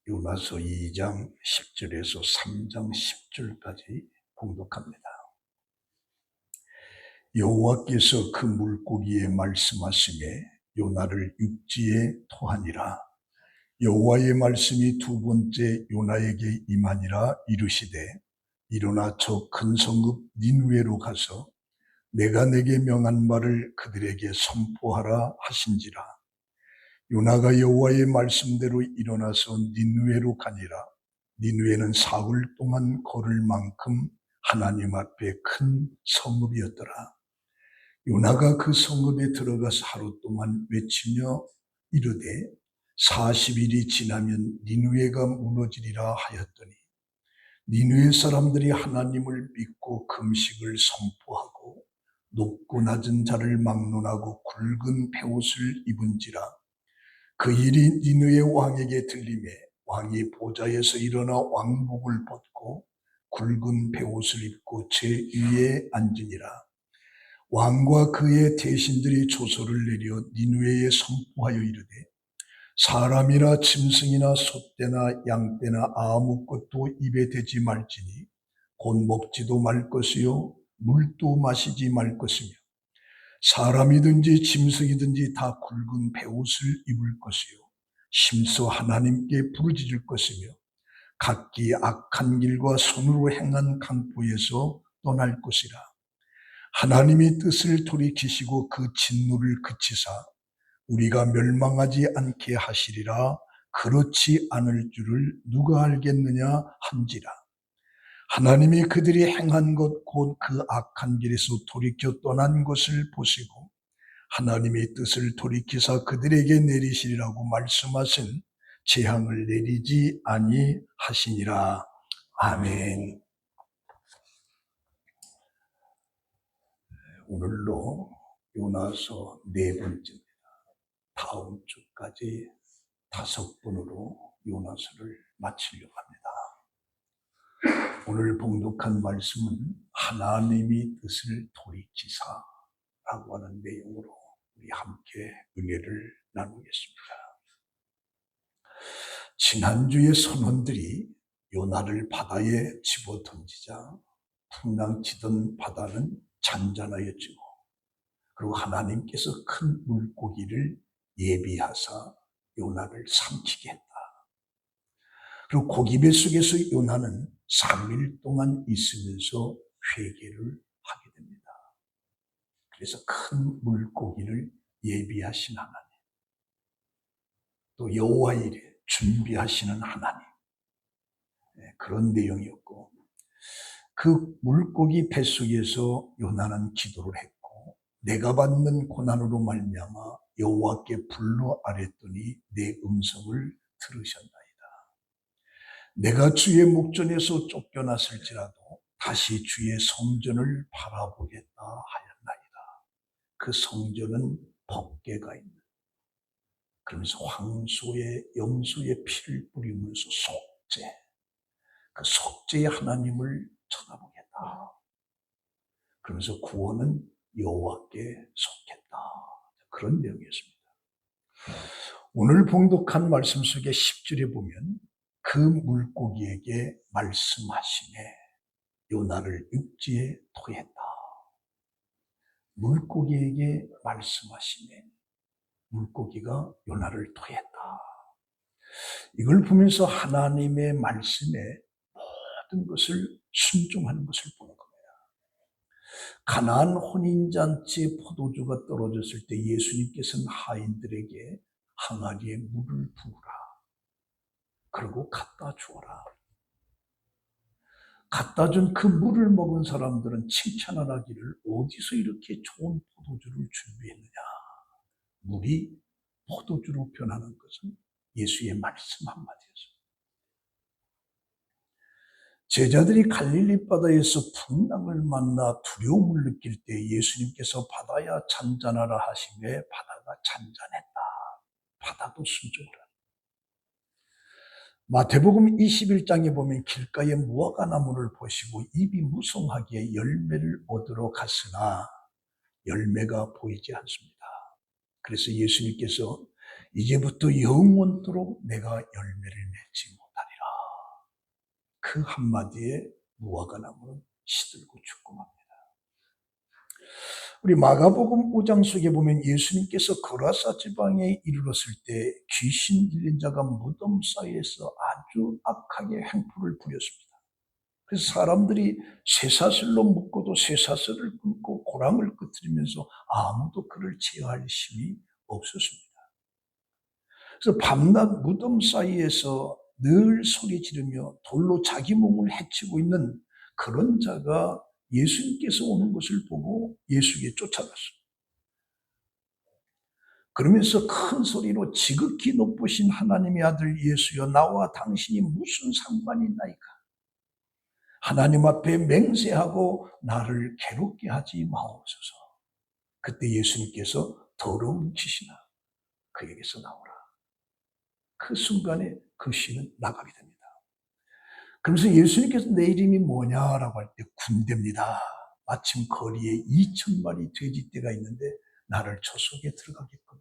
요나서 2장 10절에서 3장 10절까지 봉독합니다. 여호와께서 그 물고기에 말씀하시매 요나를 육지에 토하니라. 여호와의 말씀이 두 번째 요나에게 임하니라. 이르시되 일어나 저 큰 성읍 니느웨로 가서 내가 내게 명한 말을 그들에게 선포하라 하신지라. 요나가 여호와의 말씀대로 일어나서 니느웨로 가니라. 니느웨는 사흘 동안 걸을 만큼 하나님 앞에 큰 성읍이었더라. 요나가 그 성읍에 들어가서 하루 동안 외치며 이르되 40일이 지나면 니느웨가 무너지리라 하였더니 니느웨 사람들이 하나님을 믿고 금식을 선포하고 높고 낮은 자를 막론하고 굵은 베옷을 입은지라. 그 일이 니느웨 왕에게 들리매 왕이 보좌에서 일어나 왕복을 벗고 굵은 베옷을 입고 제 위에 앉으니라. 왕과 그의 대신들이 조서를 내려 니느웨에 선포하여 이르되 사람이나 짐승이나 소떼나 양떼나 아무 것도 입에 대지 말지니 곧 먹지도 말 것이요 물도 마시지 말 것이며 사람이든지 짐승이든지 다 굵은 베옷을 입을 것이요 심서 하나님께 부르짖을 것이며 각기 악한 길과 손으로 행한 강포에서 떠날 것이라. 하나님이 뜻을 돌이키시고 그 진노를 그치사 우리가 멸망하지 않게 하시리라. 그렇지 않을 줄을 누가 알겠느냐 한지라. 하나님이 그들이 행한 것 곧 그 악한 길에서 돌이켜 떠난 것을 보시고 하나님의 뜻을 돌이키사 그들에게 내리시리라고 말씀하신 재앙을 내리지 아니하시니라. 아멘. 오늘로 요나서 네 번째입니다. 다음 주까지 5번으로 요나서를 마치려고 합니다. 오늘 봉독한 말씀은 하나님이 뜻을 돌이키사라고 하는 내용으로 우리 함께 은혜를 나누겠습니다. 지난주의 선원들이 요나를 바다에 집어던지자 풍랑치던 바다는 잔잔하였지요. 그리고 하나님께서 큰 물고기를 예비하사 요나를 삼키게 했다. 그리고 고기 뱃속에서 요나는 3일 동안 있으면서 회개를 하게 됩니다. 그래서 큰 물고기를 예비하신 하나님, 또 여호와 일에 준비하시는 하나님, 그런 내용이었고 그 물고기 뱃속에서 요나는 기도를 했고 내가 받는 고난으로 말미암아 여호와께 불러 아랬더니 내 음성을 들으셨나이다. 내가 주의 목전에서 쫓겨났을지라도 다시 주의 성전을 바라보겠다 하였나이다. 그 성전은 법궤가 있는, 그러면서 황소의 염소의 피를 뿌리면서 속죄, 그 속죄의 하나님을 쳐다보겠다. 그러면서 구원은 여호와께 속했다. 그런 내용이었습니다. 오늘 봉독한 말씀 속에 10절에 보면 그 물고기에게 말씀하시네 요나를 육지에 토했다. 물고기에게 말씀하시네 물고기가 요나를 토했다. 이걸 보면서 하나님의 말씀에 모든 것을 순종하는 것을 보는 겁니다. 가나안 혼인잔치에 포도주가 떨어졌을 때 예수님께서는 하인들에게 항아리에 물을 부으라. 그리고 갖다 주어라. 갖다 준 그 물을 먹은 사람들은 칭찬을 하기를 어디서 이렇게 좋은 포도주를 준비했느냐. 물이 포도주로 변하는 것은 예수의 말씀 한마디였습니다. 제자들이 갈릴리 바다에서 풍랑을 만나 두려움을 느낄 때 예수님께서 바다야 잔잔하라 하시매 바다가 잔잔했다. 바다도 순종을. 마태복음 21장에 보면 길가에 무화과 나무를 보시고 입이 무성하기에 열매를 얻으러 갔으나 열매가 보이지 않습니다. 그래서 예수님께서 이제부터 영원토록 내가 열매를 맺지 못하리라. 그 한마디에 무화과 나무는 시들고 죽고 맙니다. 우리 마가복음 5장 속에 보면 예수님께서 거라사 지방에 이르렀을 때 귀신 들린 자가 무덤 사이에서 아주 악하게 행포를 부렸습니다. 그래서 사람들이 쇠사슬로 묶어도 쇠사슬을 끊고 고랑을 끄트리면서 아무도 그를 제어할 힘이 없었습니다. 그래서 밤낮 무덤 사이에서 늘 소리 지르며 돌로 자기 몸을 해치고 있는 그런 자가 예수님께서 오는 것을 보고 예수에게 쫓아갔습니다. 그러면서 큰 소리로 지극히 높으신 하나님의 아들 예수여, 나와 당신이 무슨 상관이 있나이까? 하나님 앞에 맹세하고 나를 괴롭게 하지 마옵소서. 그때 예수님께서 더러운 귀신아, 그에게서 나오라. 그 순간에 그 신은 나가게 됩니다. 그러면서 예수님께서 내 이름이 뭐냐라고 할 때 군대입니다. 마침 거리에 2,000마리 돼지떼가 있는데 나를 저 속에 들어가게끔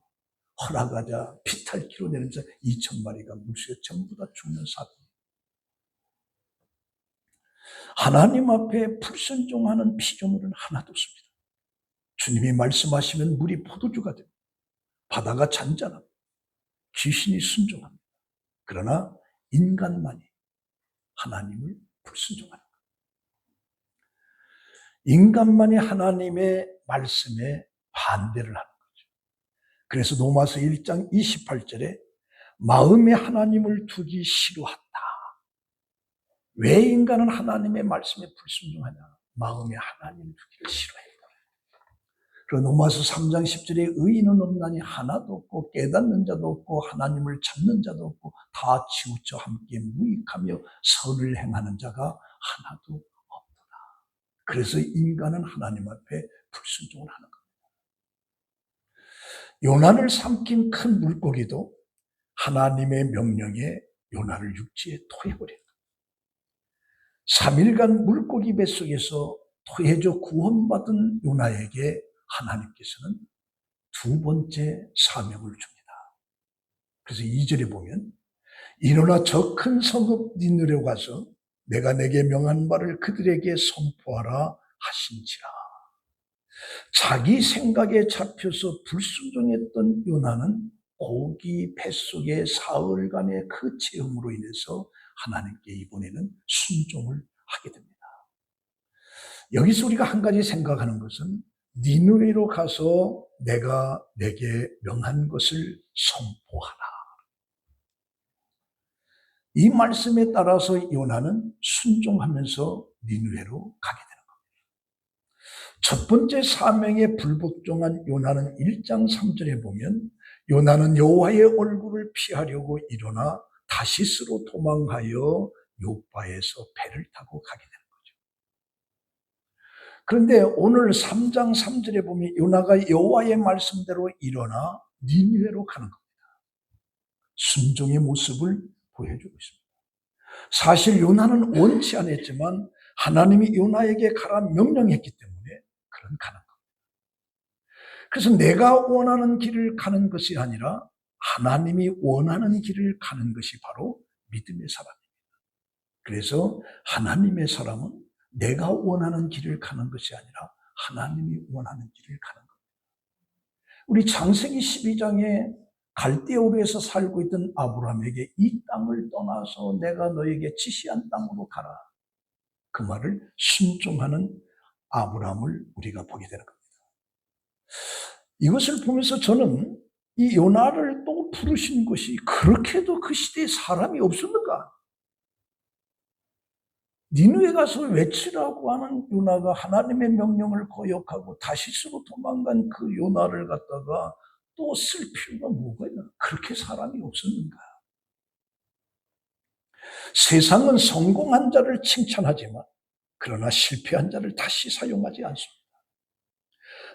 허락하자. 피탈기로 내는 자 2,000마리가 물속에 전부 다 죽는 사건. 하나님 앞에 불순종하는 피조물은 하나도 없습니다. 주님이 말씀하시면 물이 포도주가 됩니다. 바다가 잔잔합니다. 귀신이 순종합니다. 그러나 인간만이 하나님을 불순종하는 것. 인간만이 하나님의 말씀에 반대를 하는 거죠. 그래서 로마서 1장 28절에 마음에 하나님을 두기 싫어한다. 왜 인간은 하나님의 말씀에 불순종하냐? 마음에 하나님을 두기를 싫어해요. 그리고 로마서 3장 10절에 의인은 없나니 하나도 없고 깨닫는 자도 없고 하나님을 찾는 자도 없고 다 치우쳐 함께 무익하며 선을 행하는 자가 하나도 없더라. 그래서 인간은 하나님 앞에 불순종을 하는 겁니다. 요나를 삼킨 큰 물고기도 하나님의 명령에 요나를 육지에 토해버린 겁니다. 3일간 물고기 뱃속에서 토해져 구원받은 요나에게 하나님께서는 두 번째 사명을 줍니다. 그래서 2절에 보면 일어나 저 큰 성읍 니느웨로 가서 내가 내게 명한 바를 그들에게 선포하라 하신지라. 자기 생각에 잡혀서 불순종했던 요나는 고기 뱃속의 사흘간의 그 체험으로 인해서 하나님께 이번에는 순종을 하게 됩니다. 여기서 우리가 한 가지 생각하는 것은 니느웨로 가서 내가 내게 명한 것을 선포하라. 이 말씀에 따라서 요나는 순종하면서 니느웨로 가게 되는 겁니다. 첫 번째 사명에 불복종한 요나는 1장 3절에 보면 요나는 여호와의 얼굴을 피하려고 일어나 다시스로 도망하여 요바에서 배를 타고 가게 됩니다. 그런데 오늘 3장 3절에 보면 요나가 여호와의 말씀대로 일어나 니느웨로 가는 겁니다. 순종의 모습을 보여주고 있습니다. 사실 요나는 원치 않았지만 하나님이 요나에게 가라 명령했기 때문에 그런 가는 겁니다. 그래서 내가 원하는 길을 가는 것이 아니라 하나님이 원하는 길을 가는 것이 바로 믿음의 사람입니다. 그래서 하나님의 사람은 내가 원하는 길을 가는 것이 아니라 하나님이 원하는 길을 가는 겁니다. 우리 창세기 12장에 갈대우르에서 살고 있던 아브라함에게 이 땅을 떠나서 내가 너에게 지시한 땅으로 가라. 그 말을 순종하는 아브라함을 우리가 보게 되는 겁니다. 이것을 보면서 저는 이 요나를 또 부르신 것이 그렇게도 그 시대에 사람이 없었는가? 니느웨 가서 외치라고 하는 요나가 하나님의 명령을 거역하고 다시스로 도망간 그 요나를 갖다가 또 쓸 필요가 뭐가 있나? 그렇게 사람이 없었는가? 세상은 성공한 자를 칭찬하지만 그러나 실패한 자를 다시 사용하지 않습니다.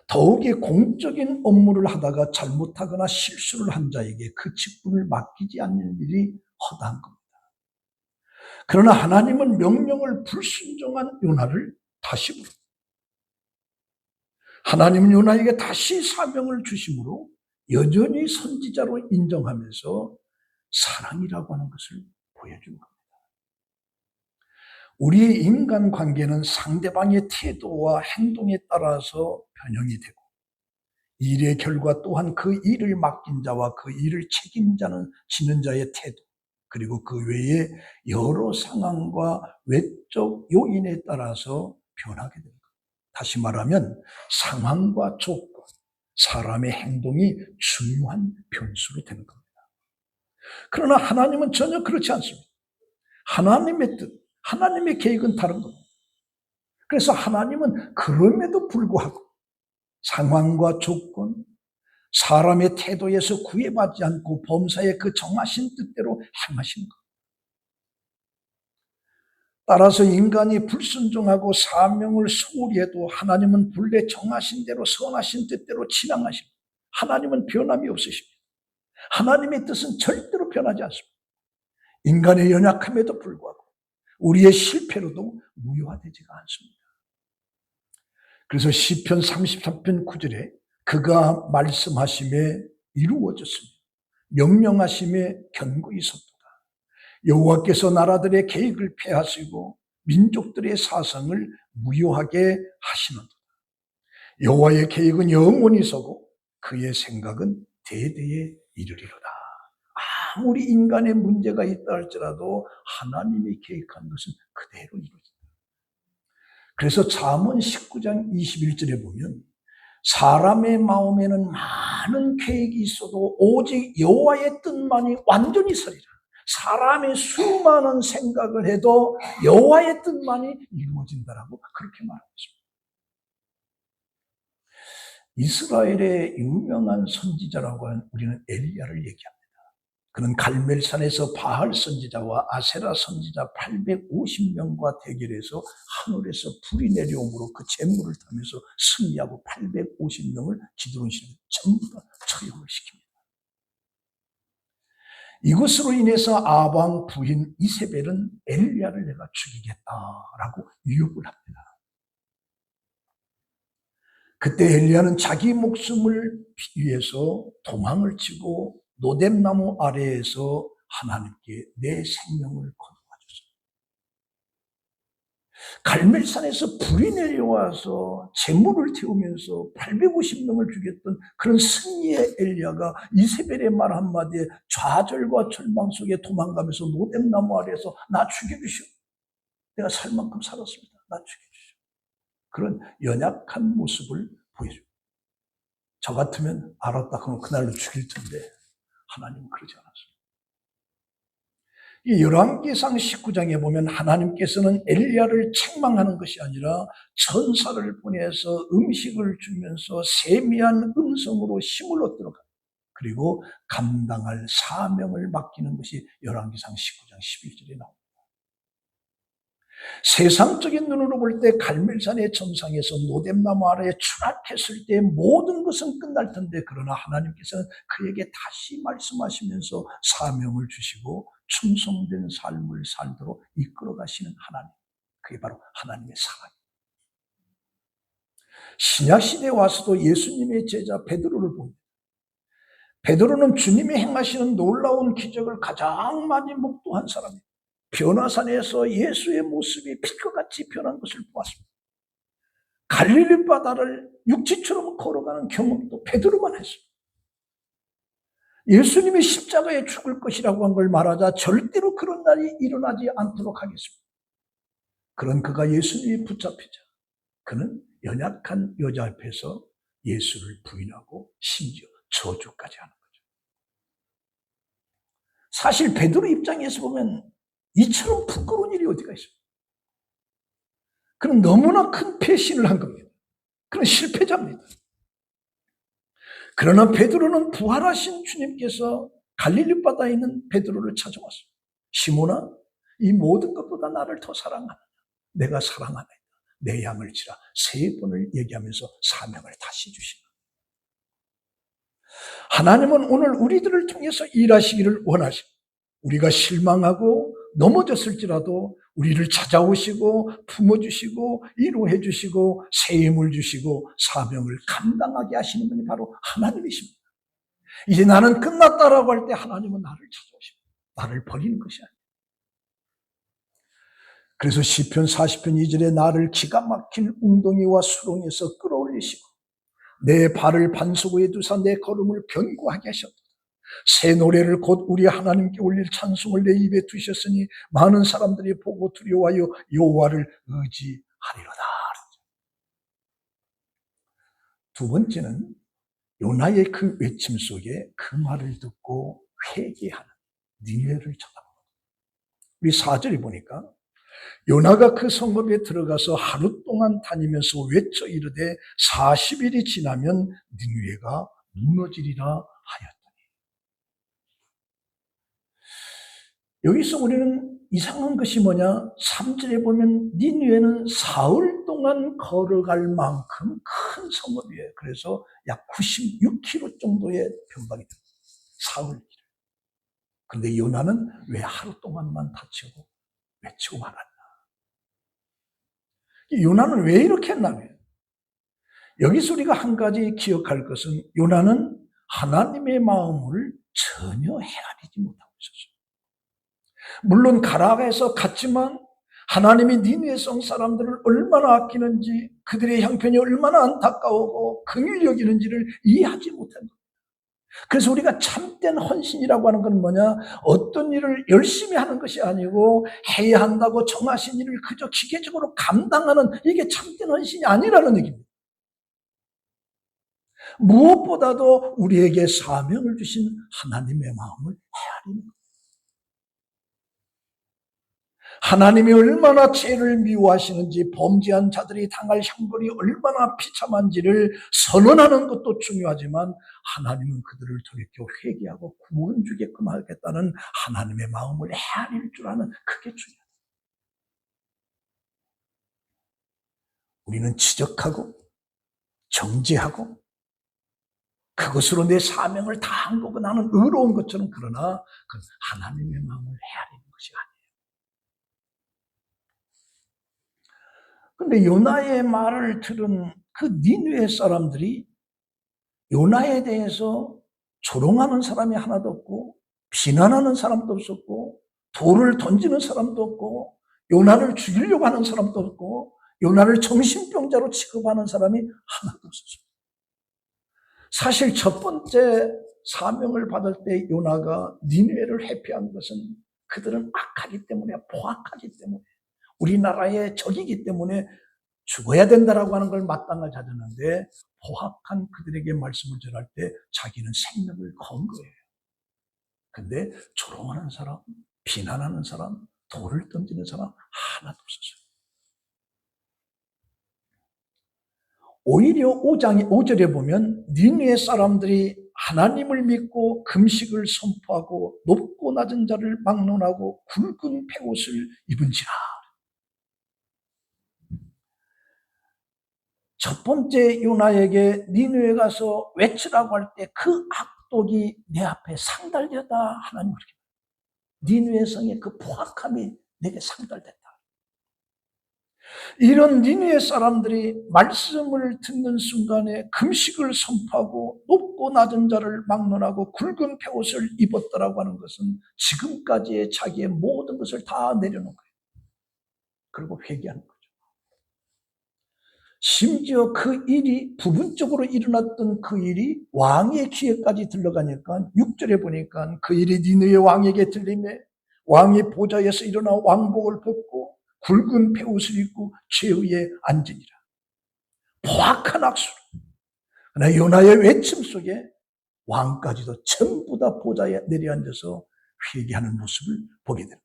더욱이 공적인 업무를 하다가 잘못하거나 실수를 한 자에게 그 직분을 맡기지 않는 일이 허다한 겁니다. 그러나 하나님은 명령을 불순종한 요나를 다시 부릅니다. 하나님은 요나에게 다시 사명을 주심으로 여전히 선지자로 인정하면서 사랑이라고 하는 것을 보여준 겁니다. 우리의 인간관계는 상대방의 태도와 행동에 따라서 변형이 되고 일의 결과 또한 그 일을 맡긴 자와 그 일을 책임자는 지는 자의 태도, 그리고 그 외에 여러 상황과 외적 요인에 따라서 변하게 됩니다. 다시 말하면 상황과 조건, 사람의 행동이 중요한 변수로 되는 겁니다. 그러나 하나님은 전혀 그렇지 않습니다. 하나님의 뜻, 하나님의 계획은 다른 겁니다. 그래서 하나님은 그럼에도 불구하고 상황과 조건, 사람의 태도에서 구애받지 않고 범사의 그 정하신 뜻대로 행하신 것. 따라서 인간이 불순종하고 사명을 소홀히 해도 하나님은 본래 정하신 대로 선하신 뜻대로 진행하십니다. 하나님은 변함이 없으십니다. 하나님의 뜻은 절대로 변하지 않습니다. 인간의 연약함에도 불구하고 우리의 실패로도 무효화되지가 않습니다. 그래서 시편 33편 9절에 그가 말씀하심에 이루어졌으며 명령하심에 견고히 섰도다. 여호와께서 나라들의 계획을 폐하시고 민족들의 사상을 무효하게 하시는도다. 여호와의 계획은 영원히 서고 그의 생각은 대대에 이르리로다. 아무리 인간의 문제가 있다 할지라도 하나님이 계획한 것은 그대로 이루어진다. 그래서 잠언 19장 21절에 보면 사람의 마음에는 많은 계획이 있어도 오직 여호와의 뜻만이 완전히 서리라. 사람의 수많은 생각을 해도 여호와의 뜻만이 이루어진다라고 그렇게 말하고 있습니다. 이스라엘의 유명한 선지자라고 하는 우리는 엘리야를 얘기합니다. 그는 갈멜산에서 바알 선지자와 아세라 선지자 850명과 대결해서 하늘에서 불이 내려옴으로 그 재물을 타면서 승리하고 850명을 기드론 신에 전부 다 처형을 시킵니다. 이것으로 인해서 아방 부인 이세벨은 엘리야를 내가 죽이겠다라고 유혹을 합니다. 그때 엘리야는 자기 목숨을 위해서 도망을 치고 노뎀나무 아래에서 하나님께 내 생명을 거두어줬습니다. 갈멜산에서 불이 내려와서 재물을 태우면서 850명을 죽였던 그런 승리의 엘리야가 이세벨의 말 한마디에 좌절과 절망 속에 도망가면서 노뎀나무 아래에서 나 죽여주시오. 내가 살 만큼 살았습니다. 나 죽여주시오. 그런 연약한 모습을 보여줍니다. 저 같으면 알았다 그러면 그날로 죽일 텐데 하나님은 그러지 않았습니다. 이 열왕기상 19장에 보면 하나님께서는 엘리야를 책망하는 것이 아니라 천사를 보내서 음식을 주면서 세미한 음성으로 힘을 얻도록 합니다. 그리고 감당할 사명을 맡기는 것이 열왕기상 19장 11절에 나옵니다. 세상적인 눈으로 볼 때 갈멜산의 정상에서 노뎀나무 아래에 추락했을 때 모든 것은 끝날 텐데 그러나 하나님께서는 그에게 다시 말씀하시면서 사명을 주시고 충성된 삶을 살도록 이끌어 가시는 하나님, 그게 바로 하나님의 사랑입니다. 신약시대에 와서도 예수님의 제자 베드로를 봅니다. 베드로는 주님이 행하시는 놀라운 기적을 가장 많이 목도한 사람입니다. 변화산에서 예수의 모습이 빛과 같이 변한 것을 보았습니다. 갈릴리 바다를 육지처럼 걸어가는 경험도 베드로만 했습니다. 예수님이 십자가에 죽을 것이라고 한 걸 말하자 절대로 그런 날이 일어나지 않도록 하겠습니다. 그런 그가 예수님이 붙잡히자 그는 연약한 여자 앞에서 예수를 부인하고 심지어 저주까지 하는 거죠. 사실 베드로 입장에서 보면 이처럼 부끄러운 일이 어디가 있어요? 그는 너무나 큰 배신을 한 겁니다. 그는 실패자입니다. 그러나 베드로는 부활하신 주님께서 갈릴리 바다에 있는 베드로를 찾아왔어요. 시몬아, 이 모든 것보다 나를 더 사랑하느냐? 내가 사랑하네. 내 양을 치라. 3번을 얘기하면서 사명을 다시 주시는 거예요. 하나님은 오늘 우리들을 통해서 일하시기를 원하십니다. 우리가 실망하고 넘어졌을지라도 우리를 찾아오시고 품어주시고 위로해 주시고 새 힘을 주시고 사명을 감당하게 하시는 분이 바로 하나님이십니다. 이제 나는 끝났다라고 할 때 하나님은 나를 찾아오십니다. 나를 버리는 것이 아니에요. 그래서 시편 40편 2절에 나를 기가 막힌 웅덩이와 수렁에서 끌어올리시고 내 발을 반석 위에 두사 내 걸음을 견고하게 하셨다. 새 노래를 곧 우리 하나님께 올릴 찬송을 내 입에 두셨으니 많은 사람들이 보고 두려워하여 여호와를 의지하리로다. 두 번째는 요나의 그 외침 속에 그 말을 듣고 회개하는 니느웨를 쳐다봅니다. 우리 4절에 보니까 요나가 그 성읍에 들어가서 하루 동안 다니면서 외쳐 이르되 40일이 지나면 니느웨가 무너지리라 하였더니. 여기서 우리는 이상한 것이 뭐냐? 3절에 보면 니느웨는 사흘 동안 걸어갈 만큼 큰 성읍이에요. 그래서 약 96km 정도의 변방이 됩니다. 사흘 길. 그런데 요나는 왜 하루 동안만 다치고 외치고 말았나? 요나는 왜 이렇게 했나요? 여기서 우리가 한 가지 기억할 것은 요나는 하나님의 마음을 전혀 헤아리지 못하고 있었어요. 물론 가라에서 갔지만 하나님이 니느웨 성 사람들을 얼마나 아끼는지, 그들의 형편이 얼마나 안타까우고 긍휼히 여기는지를 이해하지 못한 겁니다. 그래서 우리가 참된 헌신이라고 하는 건 뭐냐? 어떤 일을 열심히 하는 것이 아니고 해야 한다고 정하신 일을 그저 기계적으로 감당하는, 이게 참된 헌신이 아니라는 얘기입니다. 무엇보다도 우리에게 사명을 주신 하나님의 마음을 헤아리는 겁니다. 하나님이 얼마나 죄를 미워하시는지, 범죄한 자들이 당할 형벌이 얼마나 비참한지를 선언하는 것도 중요하지만 하나님은 그들을 돌이켜 회개하고 구원 주게끔 하겠다는 하나님의 마음을 헤아릴 줄 아는, 그게 중요해요. 우리는 지적하고 정죄하고 그것으로 내 사명을 다한 거고 나는 의로운 것처럼, 그러나 그건 하나님의 마음을 헤아리는 것이 아니에요. 그런데 요나의 말을 들은 그 니느웨 사람들이 요나에 대해서 조롱하는 사람이 하나도 없고, 비난하는 사람도 없었고, 돌을 던지는 사람도 없고, 요나를 죽이려고 하는 사람도 없고, 요나를 정신병자로 취급하는 사람이 하나도 없었어요. 사실 첫 번째 사명을 받을 때 요나가 니느웨를 회피한 것은 그들은 악하기 때문에, 포악하기 때문에, 우리나라의 적이기 때문에 죽어야 된다라고 하는 걸 마땅하지 않았는데, 포악한 그들에게 말씀을 전할 때 자기는 생명을 건 거예요. 근데 조롱하는 사람, 비난하는 사람, 돌을 던지는 사람 하나도 없었어요. 오히려 5절에 보면 니느웨 사람들이 하나님을 믿고 금식을 선포하고 높고 낮은 자를 막론하고 굵은 베옷을 입은지라. 첫 번째 요나에게 니느웨 가서 외치라고 할 때 그 악독이 내 앞에 상달되었다. 하나님 그렇게. 니느웨 성의 그 포악함이 내게 상달됐다. 이런 니느웨 사람들이 말씀을 듣는 순간에 금식을 선포하고 높고 낮은 자를 막론하고 굵은 베옷을 입었다라고 하는 것은 지금까지의 자기의 모든 것을 다 내려놓은 거예요. 그리고 회개하는 거예요. 심지어 그 일이, 부분적으로 일어났던 그 일이 왕의 귀에까지 들러가니까 6절에 보니까 그 일이 니느웨 왕에게 들리매 왕의 보좌에서 일어나 왕복을 벗고 굵은 베옷을 입고 최후에 앉으니라. 포악한 악수로. 그러나 요나의 외침 속에 왕까지도 전부 다 보좌에 내려앉아서 회개하는 모습을 보게 됩니다.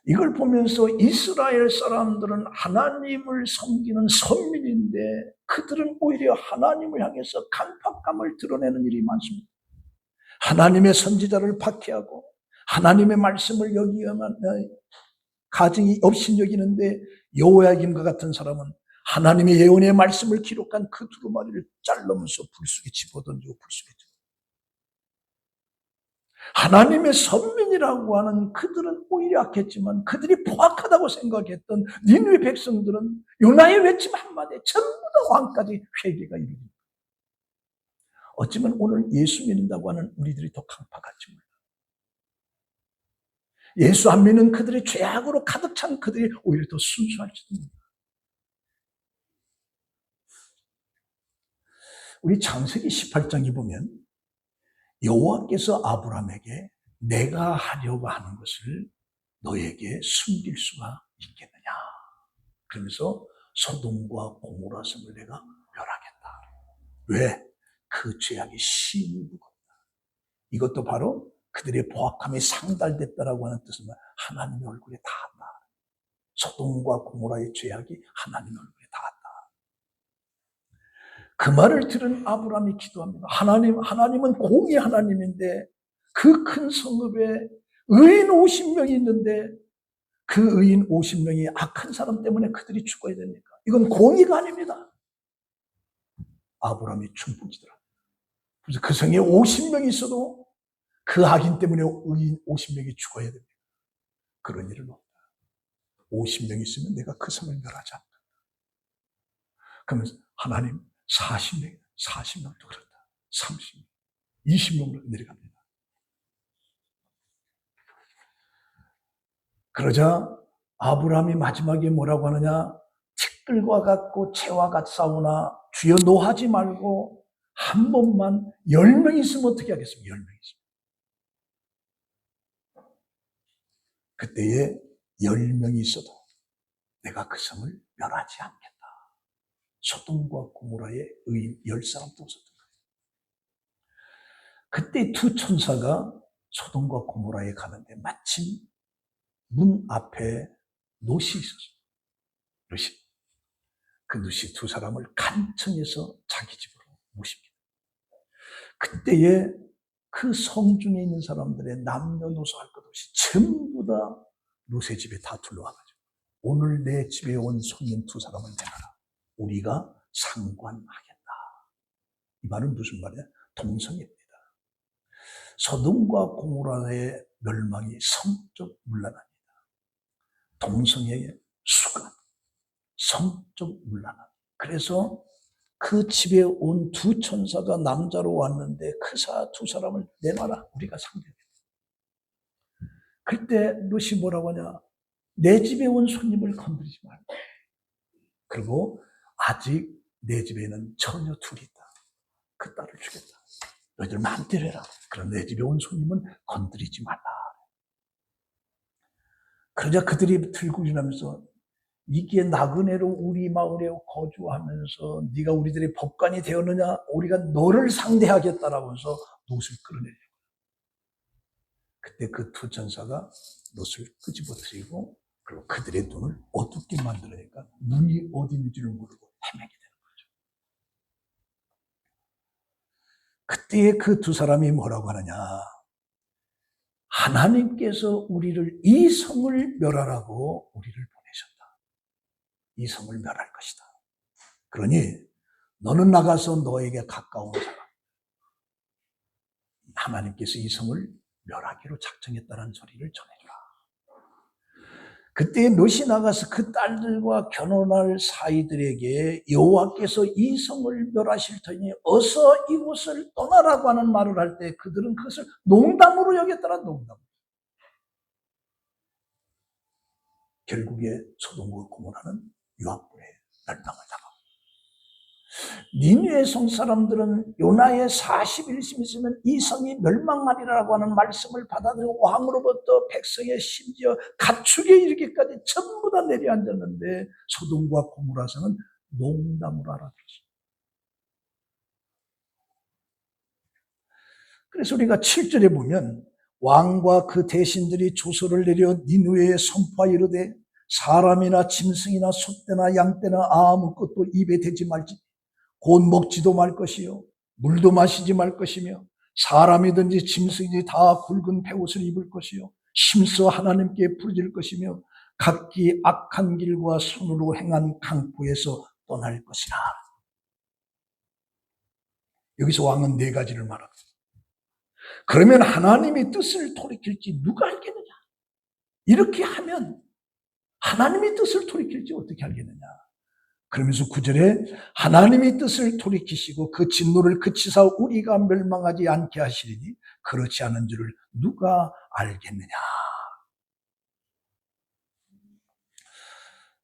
이걸 보면서 이스라엘 사람들은 하나님을 섬기는 선민인데 그들은 오히려 하나님을 향해서 간팍감을 드러내는 일이 많습니다. 하나님의 선지자를 박해하고 하나님의 말씀을 여기야만 가증이 없인 여기는데, 여호야김과 같은 사람은 하나님의 예언의 말씀을 기록한 그 두루마리를 자르면서 불 속에 집어던지고 불 속에 집어던지고. 하나님의 선민이라고 하는 그들은 오히려 악했지만 그들이 포악하다고 생각했던 니느웨 백성들은 요나의 외침 한마디에 전부 다 왕까지 회개가 이루어집니다. 어쩌면 오늘 예수 믿는다고 하는 우리들이 더 강팍할지 몰라. 예수 안 믿는 그들의 죄악으로 가득 찬 그들이 오히려 더 순수할지도 몰라. 우리 창세기 18장에 보면 여호와께서 아브라함에게 내가 하려고 하는 것을 너에게 숨길 수가 있겠느냐. 그러면서 소돔과 고모라 성을 내가 멸하겠다. 왜? 그 죄악이 심히 무겁다. 이것도 바로 그들의 포악함이 상달됐다라고 하는 뜻은 하나님의 얼굴에 닿았다. 소돔과 고모라의 죄악이 하나님의 얼굴에 닿았다. 그 말을 들은 아브라함이 기도합니다. 하나님은 공의 하나님인데 그 큰 성읍에 의인 50명이 있는데 그 의인 50명이 악한 사람 때문에 그들이 죽어야 됩니까? 이건 공의가 아닙니다. 아브라함이 충분히더라. 그래서 그 성에 50명이 있어도 그 악인 때문에 의인 50명이 죽어야 됩니다. 그런 일은 없다. 50명이 있으면 내가 그 성을 멸하지 않는다. 그러면 하나님 40명도 그렇다. 30명, 20명으로 내려갑니다. 그러자 아브라함이 마지막에 뭐라고 하느냐? 티끌과 같고 채와 같사오나 주여 노하지 말고 한 번만 10명 있으면 어떻게 하겠습니까? 10명 있으면. 그때에 10명이 있어도 내가 그 성을 멸하지 않겠다. 소돔과 고모라의 의인 10사람도 없었던 거예요. 그때 두 천사가 소돔과 고모라에 가는데 마침 문 앞에 롯이 있었어요. 롯이. 그 롯이 두 사람을 간청해서 자기 집으로 모십니다. 그때에 그 성중에 있는 사람들의 남녀노소 할 것 없이 전부 다 롯의 집에 다 둘러와가지고 오늘 내 집에 온 손님 두 사람을 내놔라. 우리가 상관하겠다. 이 말은 무슨 말이야? 동성입니다. 소돔과 고모라의 멸망이 성적 문란합니다. 동성애의 수가 성적 문란함. 그래서 그 집에 온 두 천사가 남자로 왔는데 그 두 사람을 내놔라. 우리가 상대하겠다. 그때 롯이 뭐라고 하냐? 내 집에 온 손님을 건드리지 말라. 그리고 아직 내 집에는 처녀 둘이 있다. 그 딸을 주겠다. 너희들 마음대로 해라. 그럼 내 집에 온 손님은 건드리지 말라. 그러자 그들이 들고 일어나면서 이게 나그네로 우리 마을에 거주하면서 네가 우리들의 법관이 되었느냐? 우리가 너를 상대하겠다라고 해서 롯을 끌어내려고. 그때 그 두 천사가 롯을 끄집어뜨리고 그리고 그들의 눈을 어둡게 만들어내니까 눈이 어디 있는지를 모르고 헤매게 되는 거죠. 그때 그 두 사람이 뭐라고 하느냐? 하나님께서 우리를 이 성을 멸하라고 우리를 보내셨다. 이 성을 멸할 것이다. 그러니 너는 나가서 너에게 가까운 사람, 하나님께서 이 성을 멸하기로 작정했다는 소리를 전해주라. 그때 롯이 나가서 그 딸들과 결혼할 사이들에게 여호와께서 이 성을 멸하실 터니 어서 이곳을 떠나라고 하는 말을 할 때 그들은 그것을 농담으로 여겼더라. 농담. 결국에 소돔과 고모라는 유압불에 멸망을 당하고 니느웨 성 사람들은 요나의 40일쯤 있으면 이 성이 멸망하리라고 하는 말씀을 받아들이고 왕으로부터 백성의 심지어 가축에 이르기까지 전부 다 내려앉았는데 소돔과 고모라 성은 농담으로 알아들었습니다. 그래서 우리가 7절에 보면 왕과 그 대신들이 조서를 내려 니느웨에 선포하여 이르되 사람이나 짐승이나 소떼나 양떼나 아무 것도 입에 대지 말지 곧 먹지도 말 것이요 물도 마시지 말 것이며 사람이든지 짐승이든지 다 굵은 베옷을 입을 것이요 심서 하나님께 부르짖을 것이며 각기 악한 길과 손으로 행한 강포에서 떠날 것이라. 여기서 왕은 네 가지를 말합니다. 그러면 하나님의 뜻을 돌이킬지 누가 알겠느냐? 이렇게 하면 하나님의 뜻을 돌이킬지 어떻게 알겠느냐? 그러면서 9절에 하나님의 뜻을 돌이키시고 그 진노를 그치사 우리가 멸망하지 않게 하시리니 그렇지 않은 줄을 누가 알겠느냐.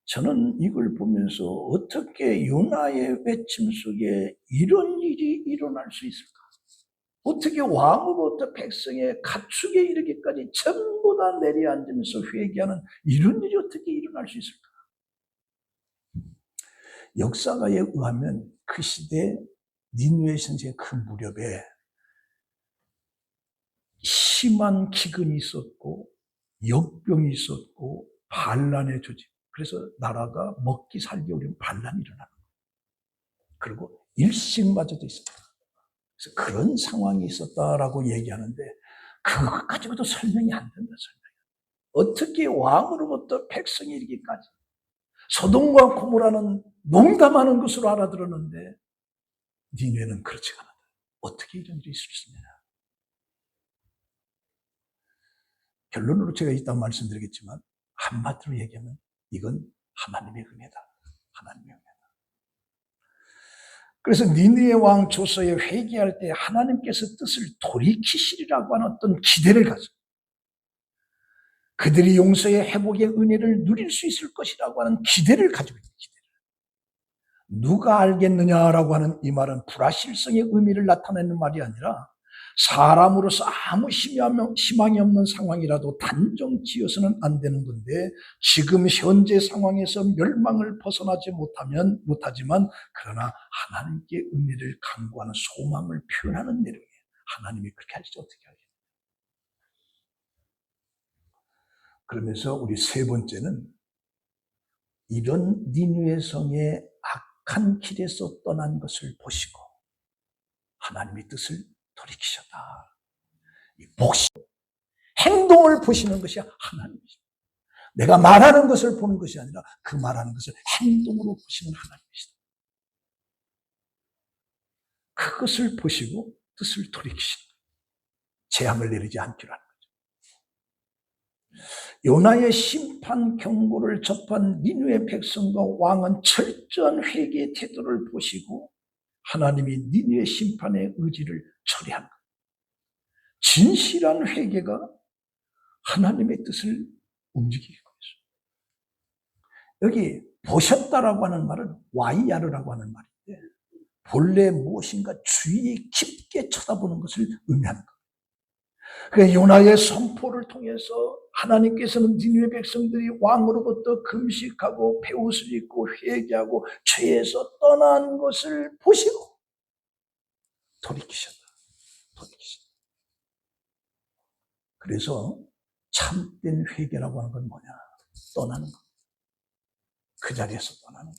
저는 이걸 보면서 어떻게 요나의 외침 속에 이런 일이 일어날 수 있을까? 어떻게 왕으로부터 백성의 가축에 이르기까지 전부 다 내려앉으면서 회개하는 이런 일이 어떻게 일어날 수 있을까? 역사가에 의하면 그 시대 니느웨 선지의 그 무렵에 심한 기근이 있었고 역병이 있었고 반란의 조짐. 그래서 나라가 먹기 살기 어려운 반란이 일어나는 거예요. 그리고 일식마저도 있었다. 그래서 그런 상황이 있었다라고 얘기하는데 그것 가지고도 설명이 안 된다. 어떻게 왕으로부터 백성이 이르기까지 소돔과 고모라는 농담하는 것으로 알아들었는데 니느웨는 그렇지 않았다. 어떻게 이런 일이 있을 수 있느냐. 결론으로 제가 이따 말씀드리겠지만 한마디로 얘기하면 이건 하나님의 은혜다. 하나님의 은혜다. 그래서 니느웨 왕 조서에 회개할 때 하나님께서 뜻을 돌이키시리라고 하는 어떤 기대를 가져. 그들이 용서의 회복의 은혜를 누릴 수 있을 것이라고 하는 기대를 가지고 있는 기대를. 누가 알겠느냐라고 하는 이 말은 불확실성의 의미를 나타내는 말이 아니라 사람으로서 아무 희망이 없는 상황이라도 단정 지어서는 안 되는 건데 지금 현재 상황에서 멸망을 벗어나지 못하지만 그러나 하나님께 은혜를 간구하는 소망을 표현하는 내용이에요. 하나님이 그렇게 할지 어떻게 하겠어요? 그러면서 우리 세 번째는 이런 니느웨 성의 악한 길에서 떠난 것을 보시고 하나님의 뜻을 돌이키셨다. 복시 행동을 보시는 것이 하나님이십니다. 내가 말하는 것을 보는 것이 아니라 그 말하는 것을 행동으로 보시는 하나님이시다. 그것을 보시고 뜻을 돌이키시는 거예요. 재앙을 내리지 않기로 하는 거죠. 요나의 심판 경고를 접한 니느웨 백성과 왕은 철저한 회개의 태도를 보시고 하나님이 니느웨 심판의 의지를 처리한 거예요. 진실한 회개가 하나님의 뜻을 움직이고 있어요. 여기 보셨다라고 하는 말은 와이야르라고 하는 말인데 본래 무엇인가 주의 깊게 쳐다보는 것을 의미하는 거예요. 그러니까 요나의 선포를 통해서 하나님께서는 니느웨 백성들이 왕으로부터 금식하고 베옷을 입고 회개하고 죄에서 떠난 것을 보시고 돌이키셨다. 그래서 참된 회개라고 하는 건 뭐냐? 떠나는 거. 그 자리에서 떠나는 거.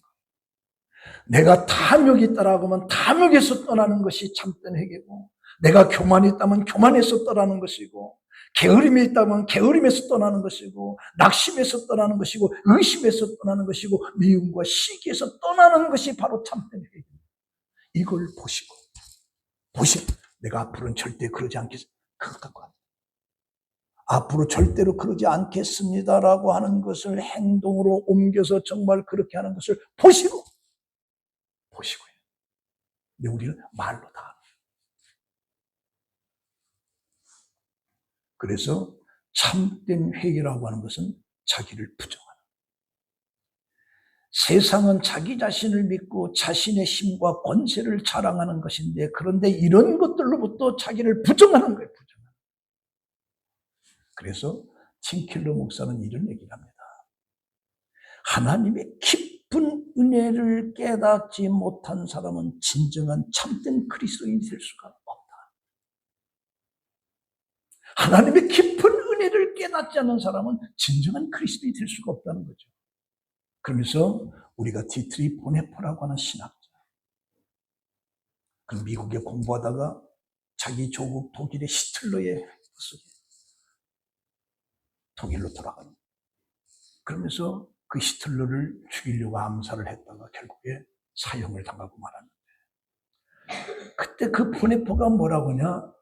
내가 탐욕이 있다라고 하면 탐욕에서 떠나는 것이 참된 회개고, 내가 교만이 있다면 교만에서 떠나는 것이고, 게으름이 있다면 게으름에서 떠나는 것이고, 낙심에서 떠나는 것이고, 의심에서 떠나는 것이고, 미움과 시기에서 떠나는 것이 바로 참된 회개입니다. 이걸 보시고 내가 앞으로는 절대 그러지 않겠습니다. 그것 갖고 합니다. 앞으로 절대로 그러지 않겠습니다라고 하는 것을 행동으로 옮겨서 정말 그렇게 하는 것을 보시고요. 근데 우리는 말로 다 합니다. 그래서 참된 회개라고 하는 것은 자기를 부정하는 거예요. 세상은 자기 자신을 믿고 자신의 힘과 권세를 자랑하는 것인데 그런데 이런 것들로부터 자기를 부정하는 거예요. 그래서 팀킬러 목사는 이런 얘기를 합니다. 하나님의 깊은 은혜를 깨닫지 못한 사람은 진정한 참된 그리스도인이 될 수가 없다. 하나님의 깊은 은혜를 깨닫지 않는 사람은 진정한 그리스도인이 될 수가 없다는 거죠. 그러면서 우리가 디트리 보네포라고 하는 신학자, 그 미국에 공부하다가 자기 조국 독일의 히틀러의 속에 독일로 돌아가는 거예요. 그러면서 그 히틀러를 죽이려고 암살을 했다가 결국에 사형을 당하고 말았는데 그때 그 보네포가 뭐라고 하냐?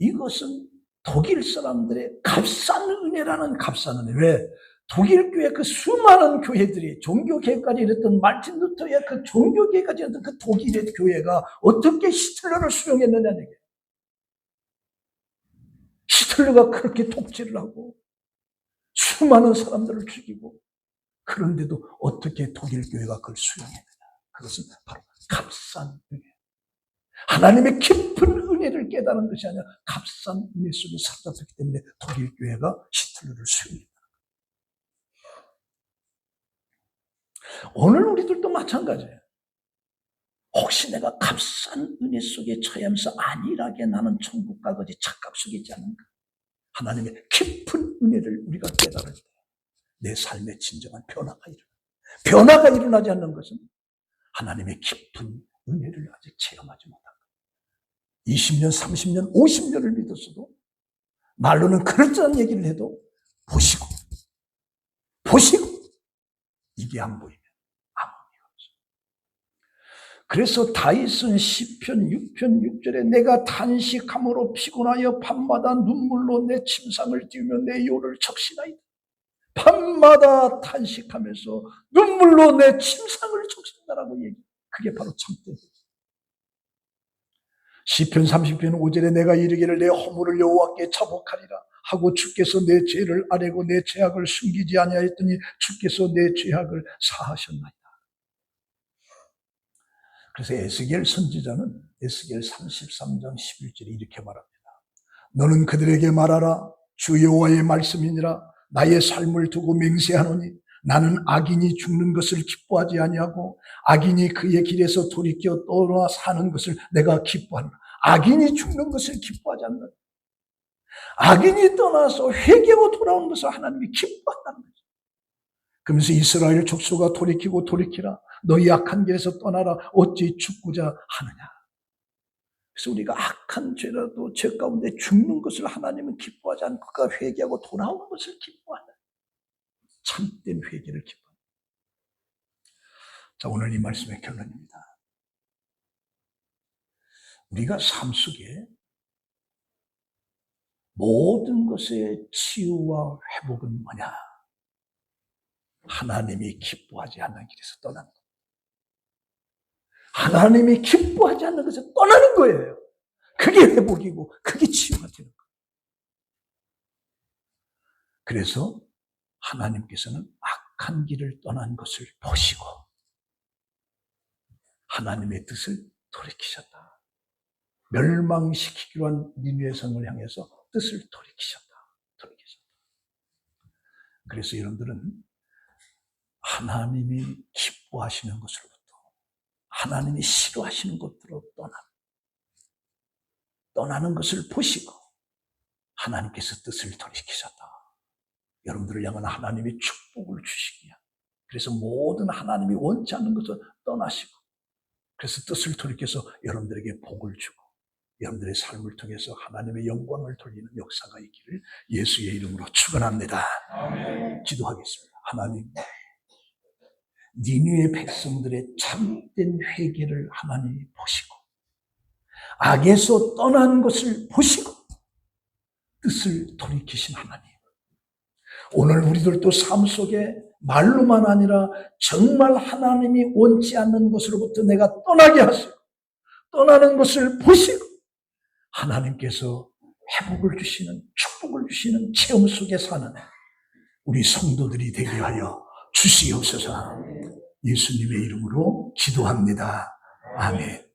이것은 독일 사람들의 값싼 은혜라는 값싼 은혜. 왜? 독일 교회 그 수많은 교회들이 종교계까지 이랬던 말틴 루터의 그 종교계까지 이랬던 그 독일의 교회가 어떻게 히틀러를 수용했느냐는 얘기예요. 히틀러가 그렇게 독재를 하고 수많은 사람들을 죽이고 그런데도 어떻게 독일 교회가 그걸 수용했느냐. 그것은 바로 값싼 은혜. 하나님의 깊은 은혜를 깨달은 것이 아니라 값싼 은혜 속에 살았기 때문에 독일 교회가 히틀러를 수용했다. 오늘 우리들도 마찬가지예요. 혹시 내가 값싼 은혜 속에 처하면서 안일하게 나는 천국 가거지 착각 속에 있지 않은가? 하나님의 깊은 은혜를 우리가 깨달을 때 내 삶의 진정한 변화가 일어나지 않는 것은 하나님의 깊은 은혜를 아직 체험하지 못한 거예요. 20년, 30년, 50년을 믿었어도 말로는 그럴듯한 얘기를 해도 보시고 이게 안 보이면 아무 의미가 없어요. 그래서 다윗은 시편 6편 6절에 내가 탄식함으로 피곤하여 밤마다 눈물로 내 침상을 띄우며 내 요를 적시나이다. 밤마다 탄식하면서 눈물로 내 침상을 적신다라고 얘기해요. 그게 바로 참된 시편 30편 5절에 내가 이르기를 내 허물을 여호와께 자복하리라 하고 주께서 내 죄를 아뢰고 내 죄악을 숨기지 아니하였더니 주께서 내 죄악을 사하셨나이다. 그래서 에스겔 선지자는 에스겔 33장 11절에 이렇게 말합니다. 너는 그들에게 말하라. 주 여호와의 말씀이니라. 나의 삶을 두고 맹세하노니 나는 악인이 죽는 것을 기뻐하지 아니하고 악인이 그의 길에서 돌이켜 떠나 사는 것을 내가 기뻐하노라. 악인이 죽는 것을 기뻐하지 않는다. 악인이 떠나서 회개하고 돌아오는 것을 하나님이 기뻐한다는 거죠. 그러면서 이스라엘 족속아 돌이키라. 너희 악한 길에서 떠나라. 어찌 죽고자 하느냐. 그래서 우리가 악한 죄라도 죄 가운데 죽는 것을 하나님은 기뻐하지 않고 그가 회개하고 돌아오는 것을 기뻐한다. 참된 회개를 기뻐한다. 자, 오늘 이 말씀의 결론입니다. 우리가 삶 속에 모든 것의 치유와 회복은 뭐냐? 하나님이 기뻐하지 않는 길에서 떠나는 것. 하나님이 기뻐하지 않는 것에서 떠나는 거예요. 그게 회복이고 그게 치유가 되는 거예요. 그래서 하나님께서는 악한 길을 떠난 것을 보시고 하나님의 뜻을 돌이키셨다. 멸망시키기로 한 니느웨 성을 향해서 뜻을 돌이키셨다. 그래서 여러분들은 하나님이 기뻐하시는 것으로부터 하나님이 싫어하시는 것으로 떠나는 것을 보시고 하나님께서 뜻을 돌이키셨다. 여러분들을 향한 하나님이 축복을 주시기야. 그래서 모든 하나님이 원치 않는 것을 떠나시고 그래서 뜻을 돌이켜서 여러분들에게 복을 주고 여러분들의 삶을 통해서 하나님의 영광을 돌리는 역사가 있기를 예수의 이름으로 축원합니다. 아멘. 기도하겠습니다. 하나님, 니느웨 백성들의 참된 회개를 하나님이 보시고 악에서 떠난 것을 보시고 뜻을 돌이키신 하나님, 오늘 우리들도 삶 속에 말로만 아니라 정말 하나님이 원치 않는 것으로부터 내가 떠나게 하시고 떠나는 것을 보시고 하나님께서 회복을 주시는 축복을 주시는 체험 속에 사는 우리 성도들이 되게 하여 주시옵소서. 예수님의 이름으로 기도합니다. 아멘.